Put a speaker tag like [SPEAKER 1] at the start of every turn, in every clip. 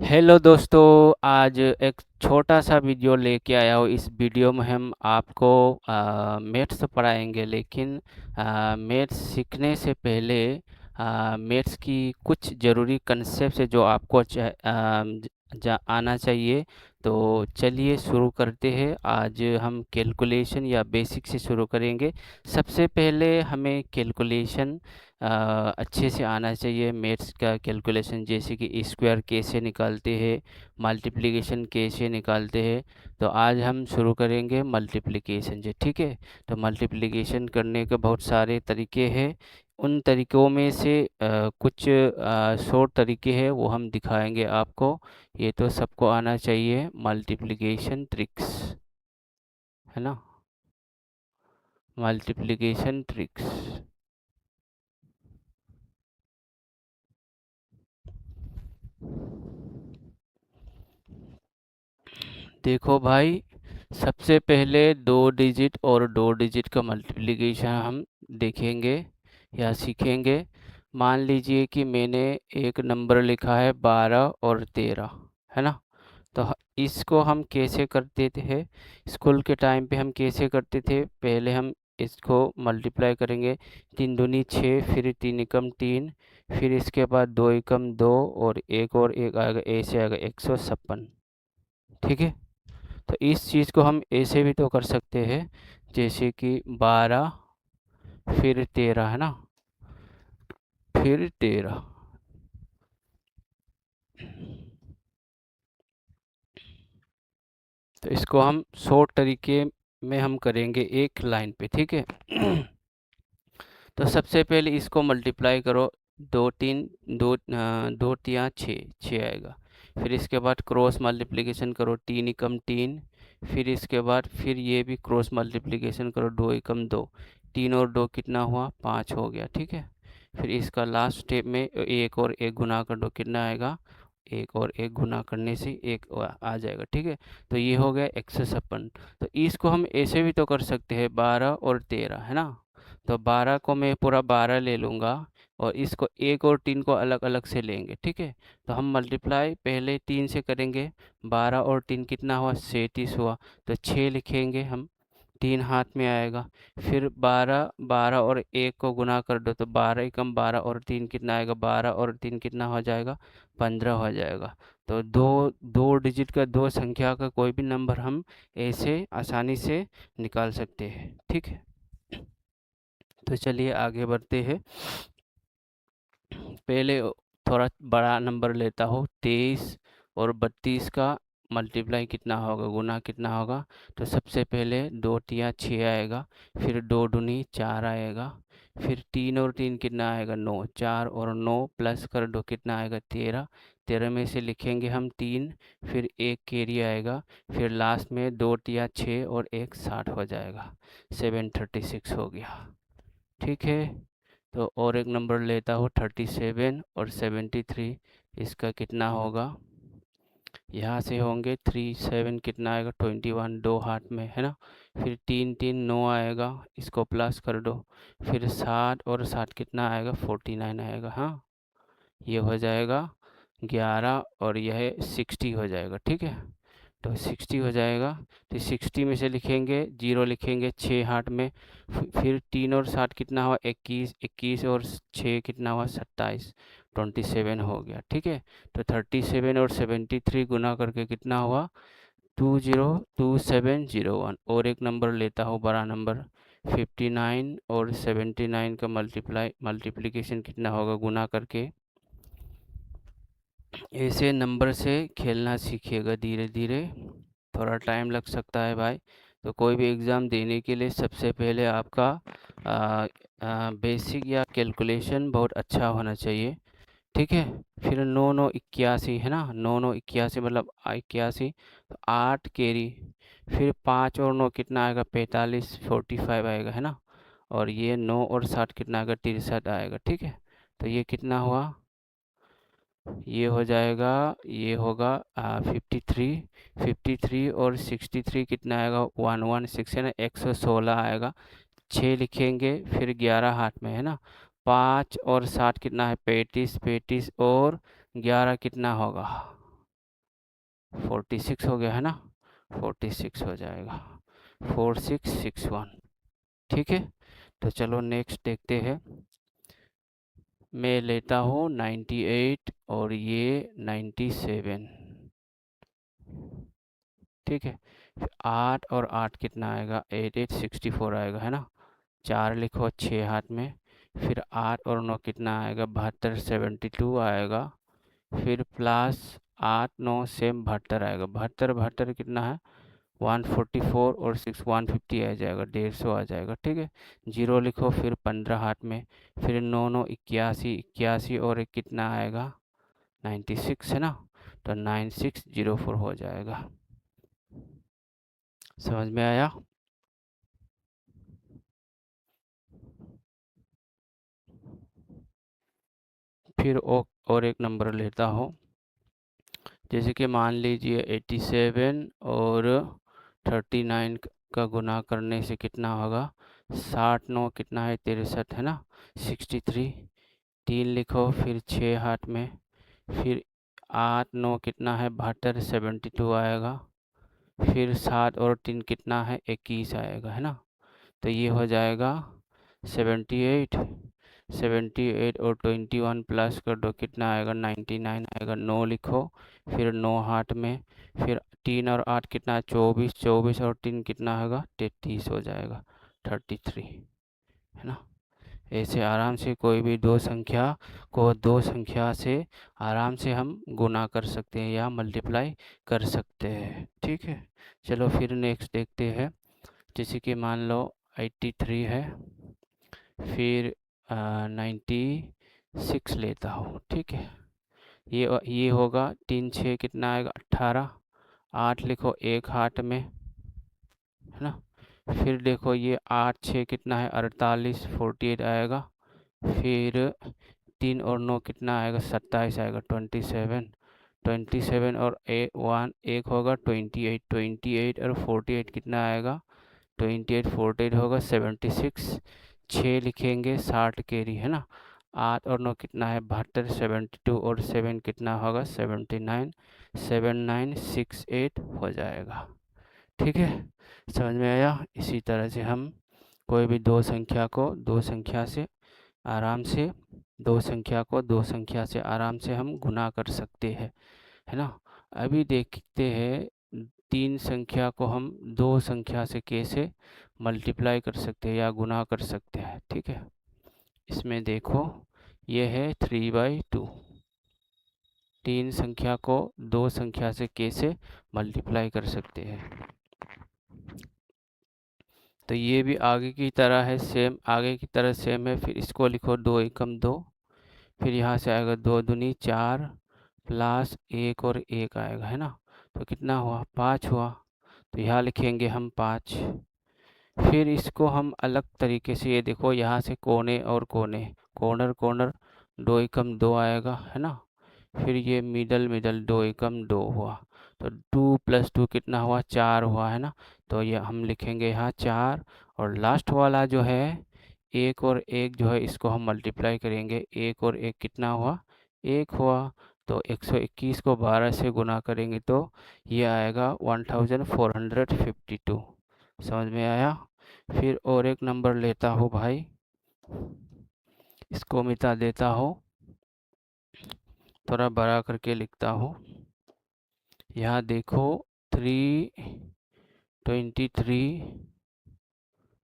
[SPEAKER 1] Hello दोस्तों। आज एक छोटा सा वीडियो लेके आया हूँ। इस वीडियो में हम आपको मैथ्स पढ़ाएंगे, लेकिन मैथ्स सीखने से पहले मैथ्स की कुछ ज़रूरी कंसेप्ट है जो आपको आना चाहिए। तो चलिए शुरू करते हैं। आज हम कैलकुलेशन या बेसिक से शुरू करेंगे। सबसे पहले हमें कैलकुलेशन अच्छे से आना चाहिए। मैथ्स का कैलकुलेशन, जैसे कि स्क्वायर कैसे निकालते हैं, मल्टीप्लिकेशन कैसे निकालते हैं। तो आज हम शुरू करेंगे मल्टीप्लिकेशन से, ठीक है। तो मल्टीप्लिकेशन करने के बहुत सारे तरीके हैं। उन तरीक़ों में से कुछ शॉर्ट तरीके हैं, वो हम दिखाएंगे आपको। ये तो सबको आना चाहिए, मल्टीप्लिकेशन ट्रिक्स, है ना। Multiplication tricks. देखो भाई, सबसे पहले दो डिजिट और दो डिजिट का मल्टीप्लिकेशन हम देखेंगे या सीखेंगे। मान लीजिए कि मैंने एक नंबर लिखा है 12 और 13, है ना। तो इसको हम कैसे करते थे स्कूल के टाइम पे? हम कैसे करते थे, पहले हम इसको मल्टीप्लाई करेंगे। 3 दूनी 6, फिर 3 एकम 3, फिर इसके बाद 2 एकम 2 और एक आएगा, ऐसे आएगा 156, ठीक है। तो इस चीज़ को हम ऐसे भी तो कर सकते हैं, जैसे कि 12 फिर 13, है ना, फिर 13। तो इसको हम शॉर्ट तरीके में हम करेंगे एक लाइन पे, ठीक है। तो सबसे पहले इसको मल्टीप्लाई करो। दो तीन दो दो तिया छः, छः आएगा। फिर इसके बाद क्रॉस मल्टीप्लिकेशन करो, 3 एकम 3। फिर इसके बाद फिर ये भी क्रॉस मल्टीप्लिकेशन करो, 2 एकम 2। 3 और 2 कितना हुआ? 5 हो गया, ठीक है। फिर इसका लास्ट स्टेप में एक और एक गुना कर दो, कितना आएगा? एक और एक गुना करने से एक आ जाएगा, ठीक है। तो ये हो गया 156। तो इसको हम ऐसे भी तो कर सकते हैं, 12 और 13, है ना। तो 12 को मैं पूरा 12 ले लूँगा, और इसको एक और 3 को अलग अलग से लेंगे, ठीक है। तो हम मल्टीप्लाई पहले 3 से करेंगे। 12 और 3 कितना हुआ? 37 हुआ। तो 6 लिखेंगे हम, 3 हाथ में आएगा। फिर 12, 12 और 1 को गुना कर दो, तो 12 एकम 12 और 3 कितना आएगा? 12 और 3 कितना हो जाएगा? 15 हो जाएगा। तो दो दो डिजिट का, दो संख्या का कोई भी नंबर हम ऐसे आसानी से निकाल सकते हैं, ठीक है। तो चलिए आगे बढ़ते हैं। पहले थोड़ा बड़ा नंबर लेता हूँ। 23 और 32 का मल्टीप्लाई कितना होगा, गुना कितना होगा? तो सबसे पहले 2 तिया 6 आएगा, फिर 2 दूनी 4 आएगा, फिर 3 और 3 कितना आएगा? 9। 4 और 9 प्लस कर दो, कितना आएगा? 13। 13 में से लिखेंगे हम 3, फिर एक कैरी आएगा, फिर लास्ट में 2 तिया 6 और 1 60 हो जाएगा। 736 हो गया, ठीक है। तो और एक नंबर लेता हूँ, 37 और 73। इसका कितना होगा? यहाँ से होंगे 3 7, कितना आएगा? 21, दो हाथ में, है ना। फिर 3 3 9 आएगा, इसको प्लस कर दो। फिर 60 और 60 कितना आएगा? 49 आएगा, हाँ। ये हो जाएगा 11, और यह 60 हो जाएगा, ठीक है। तो 60 हो जाएगा। तो 60 में से लिखेंगे, जीरो लिखेंगे 6 हाथ में। फिर 3 और 60 कितना हुआ? 21। 21 और 6 कितना हुआ? 27। 27 हो गया, ठीक है। तो 37 और 73 गुना करके कितना हुआ? 202701। और एक नंबर लेता हूँ, बड़ा नंबर, 59 और 79 का मल्टीप्लिकेशन कितना होगा, गुना करके। ऐसे नंबर से खेलना सीखिएगा धीरे धीरे, थोड़ा टाइम लग सकता है भाई। तो कोई भी एग्ज़ाम देने के लिए सबसे पहले आपका बेसिक या कैलकुलेशन बहुत अच्छा होना चाहिए, ठीक है। फिर 9 9 81, है ना। 9 9 81 मतलब 81। तो 8 कैरी, फिर 5 और 9 कितना आएगा? 45, 45 आएगा, है ना। और ये 9 और 60 कितना आएगा? 63 आएगा, ठीक है। तो ये कितना हुआ? ये हो जाएगा, ये होगा 53। 53 और 63 कितना आएगा? 116, है ना। 116 आएगा। 6 लिखेंगे, फिर 11 हाथ में, है ना। 5 और 60 कितना है? 35। 35 और 11 कितना होगा? 46 हो गया है ना, 46 हो जाएगा, 4661। ठीक है, तो चलो नेक्स्ट देखते हैं। मैं लेता हूँ 98 और ये 97। ठीक है, 8 और 8 कितना आएगा, 8 8 64 आएगा है ना। 4 लिखो 6 हाथ में, फिर 8 और 9 कितना आएगा, 72 72 आएगा। फिर प्लस 8 9 सेम 72 आएगा। 72 72 कितना है, 144 और 6 150 आ जाएगा, 150 आ जाएगा। ठीक है, 0 लिखो, फिर 15 हाथ में, फिर 9 9 81 81 और एक कितना आएगा, 96 है ना, तो 9604 हो जाएगा। समझ में आया? फिर और एक नंबर लेता हूँ, जैसे कि मान लीजिए 87 और 39 का गुना करने से कितना होगा, 60 9 कितना है, 63 है ना, 63। 3 लिखो, फिर 6 हाथ में, फिर 8 9 कितना है, 72 72 आएगा। फिर 7 और 3 कितना है, 21 आएगा है ना, तो ये हो जाएगा 78। 78 और 21 प्लस कर दो, कितना आएगा, 99 आएगा। 9 लिखो, फिर 9 हाथ में, फिर 3 और 8 कितना है, 24 24 और 3 कितना होगा, 33 हो जाएगा, 33 है ना। ऐसे आराम से कोई भी दो संख्या को दो संख्या से आराम से हम गुना कर सकते हैं या मल्टीप्लाई कर सकते हैं। ठीक है, चलो फिर नेक्स्ट देखते हैं। जैसे कि मान लो 83 है, फिर 96 लेता हूँ। ठीक है, ये होगा 3 6 कितना आएगा, 18। 8 लिखो एक हाथ में है ना, फिर देखो ये 8 6 कितना है, 48 48 आएगा। फिर 3 और 9 कितना आएगा, 27 आएगा, 27 27 और 1 एक होगा, 28 28 और 48 कितना आएगा, 28 48 होगा, 76। 6 लिखेंगे, 60 कैरी है ना। 8 और 9 कितना है, 72 72 और 7 कितना होगा, 79 7968 हो जाएगा। ठीक है, समझ में आया? इसी तरह से हम कोई भी दो संख्या को दो संख्या से आराम से दो संख्या को दो संख्या से आराम से हम गुना कर सकते हैं, है ना। अभी देखते हैं 3 संख्या को हम दो संख्या से कैसे मल्टीप्लाई कर सकते हैं या गुना कर सकते हैं। ठीक है, इसमें देखो ये है 3/2। 3 संख्या को दो संख्या से कैसे मल्टीप्लाई कर सकते हैं, तो ये भी आगे की तरह है, सेम आगे की तरह सेम है। फिर इसको लिखो 2 एकम 2, फिर यहाँ से आएगा 2 दूनी 4 प्लस 1 और 1 आएगा है ना, तो कितना हुआ, 5 हुआ। तो यहाँ लिखेंगे हम 5। फिर इसको हम अलग तरीके से, ये देखो यहाँ से कोने और कोने, कॉर्नर कॉर्नर 2 एकम 2 आएगा है ना। फिर ये मिडल मिडल 2 एकम 2 हुआ, तो 2 + 2 कितना हुआ, 4 हुआ है ना। तो ये हम लिखेंगे यहाँ 4। और लास्ट वाला जो है 1 और 1 जो है, इसको हम मल्टीप्लाई करेंगे। 1 और 1 कितना हुआ, 1 हुआ। तो 121 को 12 से गुना करेंगे तो ये आएगा 1452। समझ में आया? फिर और एक नंबर लेता हूँ भाई, इसको मिटा देता हूँ, थोड़ा बड़ा करके लिखता हूँ। यहाँ देखो 323,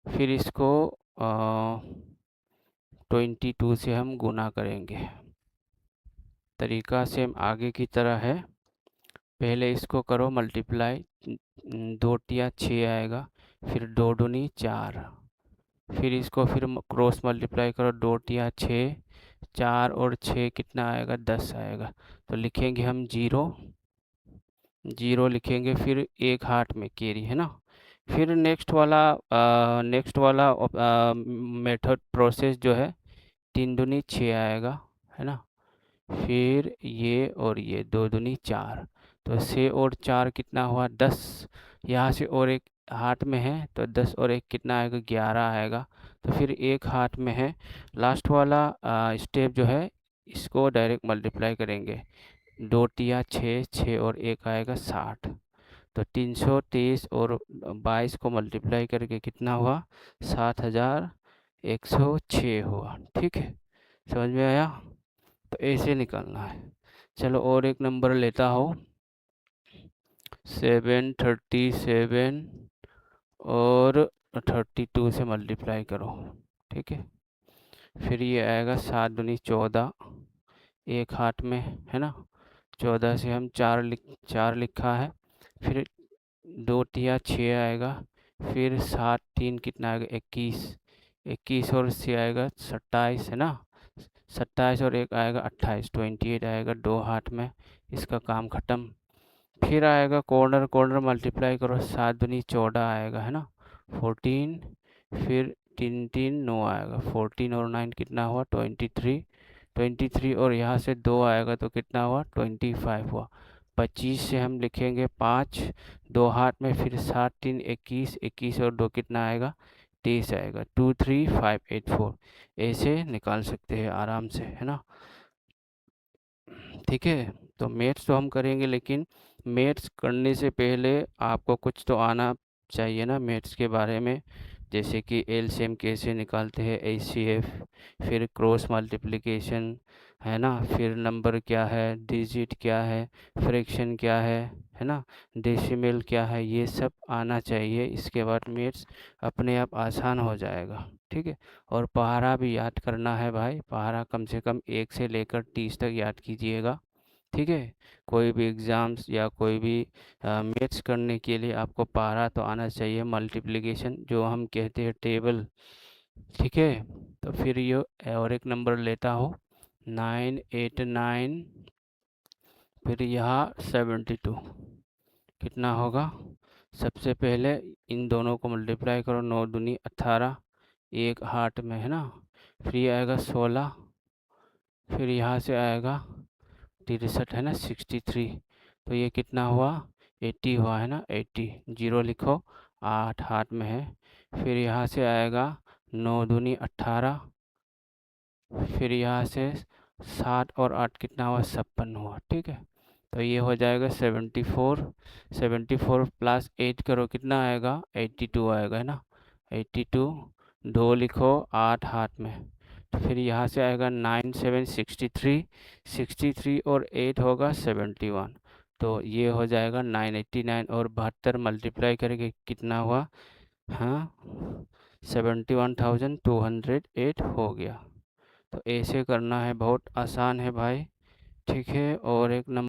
[SPEAKER 1] फिर इसको 22 से हम गुना करेंगे। तरीका सेम आगे की तरह है। पहले इसको करो मल्टीप्लाई, 2 × 6 आएगा, फिर 2 दूनी 4, फिर इसको फिर क्रॉस मल्टीप्लाई करो, 2 × 6 4 और 6 कितना आएगा, 10 आएगा। तो लिखेंगे हम 0 0 लिखेंगे, फिर एक हाथ में कैरी है ना। फिर नेक्स्ट वाला मेथड प्रोसेस जो है 3 दूनी 6 आएगा है ना। फिर ये और ये 2 दूनी 4, तो 6 और 4 कितना हुआ, 10। यहाँ से और एक हाथ में है, तो 10 और 1 कितना आएगा, 11 आएगा। तो फिर एक हाथ में है, लास्ट वाला स्टेप जो है इसको डायरेक्ट मल्टीप्लाई करेंगे। 2 तिया 6, 6 और 1 आएगा 60। तो 323 और 22 को मल्टीप्लाई करके कितना हुआ? 7106 हुआ। ठीक है, समझ में आया? तो ऐसे निकालना है। चलो और एक नंबर लेता हो, 737 और 32 से मल्टीप्लाई करो। ठीक है, फिर ये आएगा 7 दूनी 14, एक हाथ में है ना। 14 से हम 4 लिखा है, फिर 2 तिया 6 आएगा, फिर 7 3 कितना आएगा? 21, 21 और से आएगा 27 है ना। 27 और 1 आएगा 28, 28 आएगा 2 हाथ में, इसका काम ख़त्म। फिर आएगा कॉर्नर, कॉर्नर मल्टीप्लाई करो, 7 दूनी 14 आएगा है ना, 14, फिर 3 3 9 आएगा, 14 और 9 कितना हुआ? 23, 23 और यहाँ से 2 आएगा तो कितना हुआ? 25 हुआ। 25 से हम लिखेंगे 5, 2 हाथ में, फिर 7 3 21, 21 और 2 कितना आएगा? 23 आएगा। 23584 ऐसे निकाल सकते हैं आराम से, है ना। ठीक है, तो मैथ्स तो हम करेंगे, लेकिन मैथ्स करने से पहले आपको कुछ तो आना चाहिए ना मैथ्स के बारे में, जैसे कि एलसीएम कैसे निकालते हैं, एचसीएफ, फिर क्रॉस मल्टीप्लिकेशन है ना, फिर नंबर क्या है, डिजिट क्या है, फ्रैक्शन क्या है ना, डेसिमल क्या है, ये सब आना चाहिए। इसके बाद मैथ्स अपने आप आसान हो जाएगा। ठीक है, और पहाड़ा भी याद करना है भाई, पहाड़ा कम से कम 1 से लेकर 30 तक याद कीजिएगा। ठीक है, कोई भी एग्ज़ाम्स या कोई भी मैथ्स करने के लिए आपको पहाड़ा तो आना चाहिए, मल्टीप्लिकेशन जो हम कहते हैं टेबल। ठीक है, तो फिर ये और एक नंबर लेता हूँ, 989, फिर यहाँ 72 कितना होगा? सबसे पहले इन दोनों को मल्टीप्लाई करो, 9 दूनी 18, एक हाथ में है ना, फिर ये आएगा 16, फिर यहाँ से आएगा 63 है ना, 63, तो ये कितना हुआ? 80 हुआ है ना, 80, जीरो लिखो, 8 हाथ में है, फिर यहाँ से आएगा 9 दूनी 18, फिर यहाँ से 7 और 8 कितना हुआ? 56 हुआ। ठीक है, तो ये हो जाएगा 74, 74 प्लस 8 करो, कितना आएगा? 82 आएगा है ना, 82, 2 लिखो, 8 हाथ में, तो फिर यहाँ से आएगा 9 7 63, 63 और 8 होगा 71, तो ये हो जाएगा 989 और 72 मल्टीप्लाई करके कितना हुआ? हाँ, 71,208 हो गया। तो ऐसे करना है, बहुत आसान है भाई। ठीक है, और एक नंबर